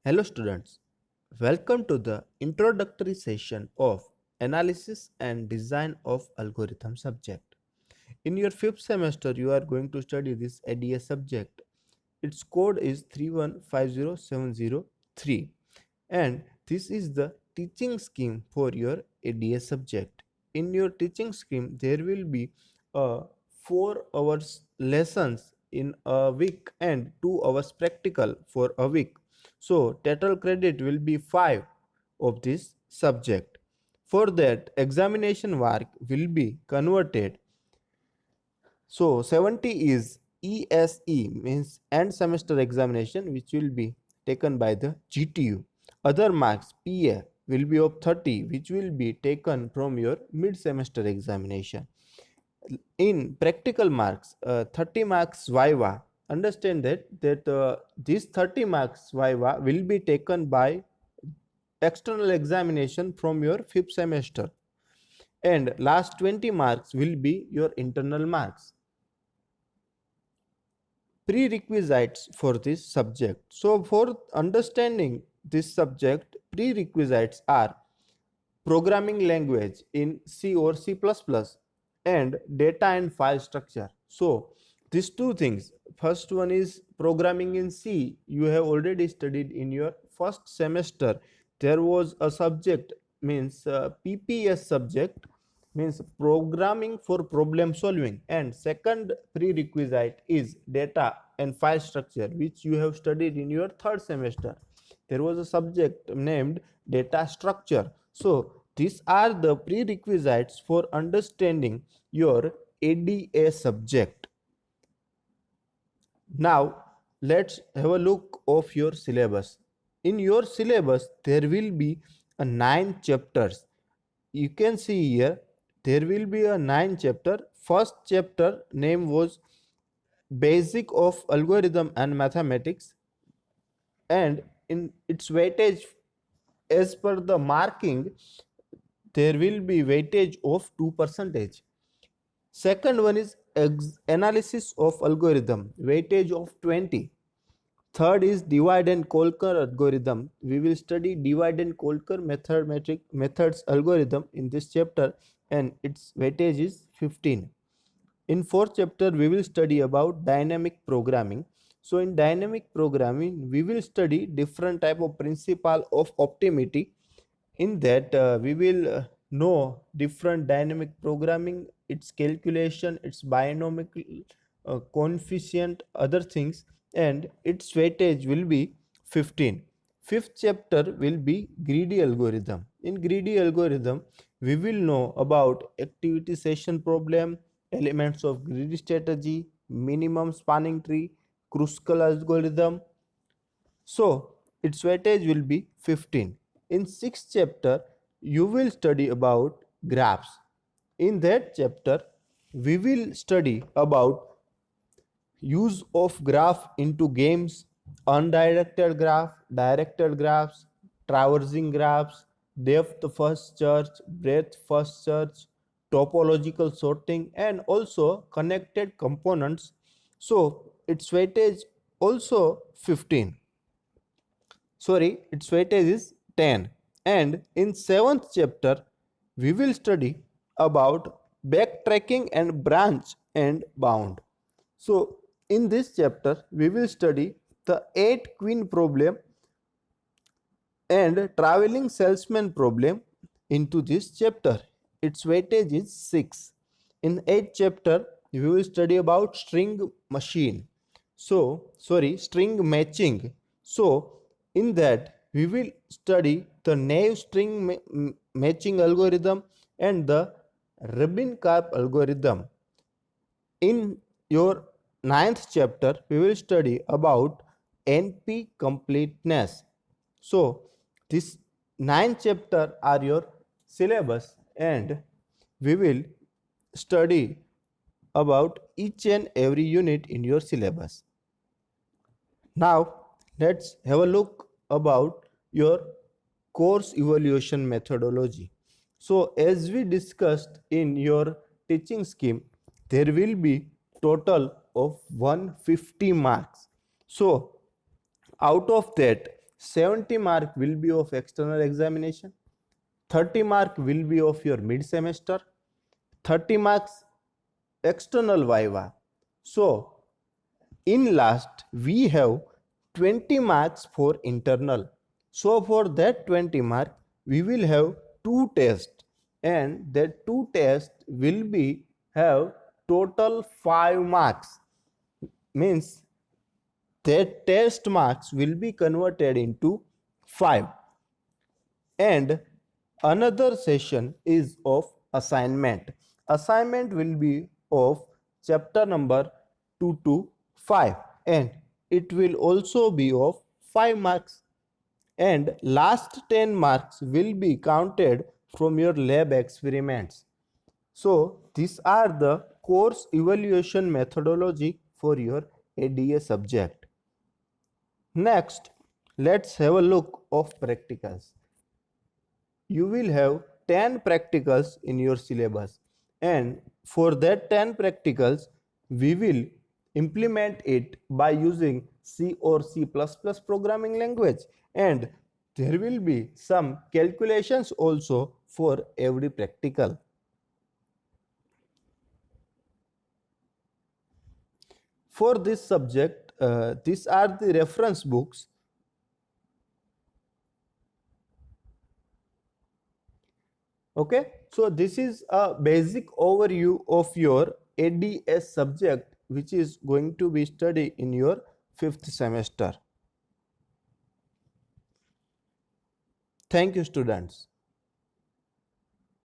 Hello students, welcome to the introductory session of Analysis and Design of Algorithm subject. In your 5th semester, you are going to study this ADS subject. Its code is 3150703 and this is the teaching scheme for your ADS subject. In your teaching scheme, there will be 4 hours lessons in a week and 2 hours practical for a week. So total credit will be 5 of this subject. For that, examination work will be converted. So 70 is ESE, means end semester examination, which will be taken by the GTU. Other marks PA will be of 30, which will be taken from your mid semester examination. In practical marks, 30 marks Viva. Understand that these 30 marks Viva will be taken by external examination from your 5th semester, and last 20 marks will be your internal marks. Prerequisites for this subject. So for understanding this subject, prerequisites are programming language in C or C++ and data and file structure. So these two things, first one is programming in C. You have already studied in your first semester. There was a subject, means PPS subject, means programming for problem solving, and second prerequisite is data and file structure, which you have studied in your third semester. There was a subject named data structure. So these are the prerequisites for understanding your ADA subject. Now let's have a look of your syllabus. In your syllabus there will be a 9 chapters. You can see here there will be a 9 chapter. First chapter name was Basic of Algorithm and Mathematics, and in its weightage as per the marking there will be weightage of 2%. Second one is analysis of algorithm, weightage of 20. Third is divide and conquer algorithm. We will study divide and conquer methods algorithm in this chapter, and its weightage is 15. In fourth chapter we will study about dynamic programming. So in dynamic programming we will study different type of principle of optimity. In that we will know different dynamic programming, its calculation, its binomial coefficient, other things, and its weightage will be 15. Fifth chapter will be greedy algorithm. In greedy algorithm we will know about activity session problem, elements of greedy strategy, minimum spanning tree, Kruskal algorithm. So its weightage will be 15. In sixth chapter, you will study about graphs. In that chapter, we will study about use of graph into games, undirected graph, directed graphs, traversing graphs, depth first search, breadth first search, topological sorting, and also connected components. So its weightage also 15. Sorry, its weightage is 10. And in 7th chapter we will study about backtracking and branch and bound. So in this chapter we will study the 8 queen problem and traveling salesman problem into this chapter. Its weightage is 6. In 8th chapter we will study about string machine. String matching. So in that we will study the naive string matching algorithm and the Rabin-Karp algorithm. In your 9th chapter we will study about NP completeness. So this 9 chapter are your syllabus, and we will study about each and every unit in your syllabus. Now let's have a look about your course evaluation methodology. So as we discussed in your teaching scheme, there will be total of 150 marks. So out of that 70 mark will be of external examination, 30 mark will be of your mid semester, 30 marks external viva. So in last we have 20 marks for internal. So for that 20 mark we will have two tests, and that two tests will be have total 5 marks. Means that test marks will be converted into 5. And another session is of assignment. Assignment will be of chapter number 2 to 5, and it will also be of 5 marks, and last 10 marks will be counted from your lab experiments. So these are the course evaluation methodology for your ADA subject. Next, let's have a look of practicals. You will have 10 practicals in your syllabus, and for that 10 practicals we will implement it by using C or C++ programming language, and there will be some calculations also for every practical. For this subject, these are the reference books. Okay, so this is a basic overview of your ADS subject, which is going to be studied in your 5th semester. Thank you, students.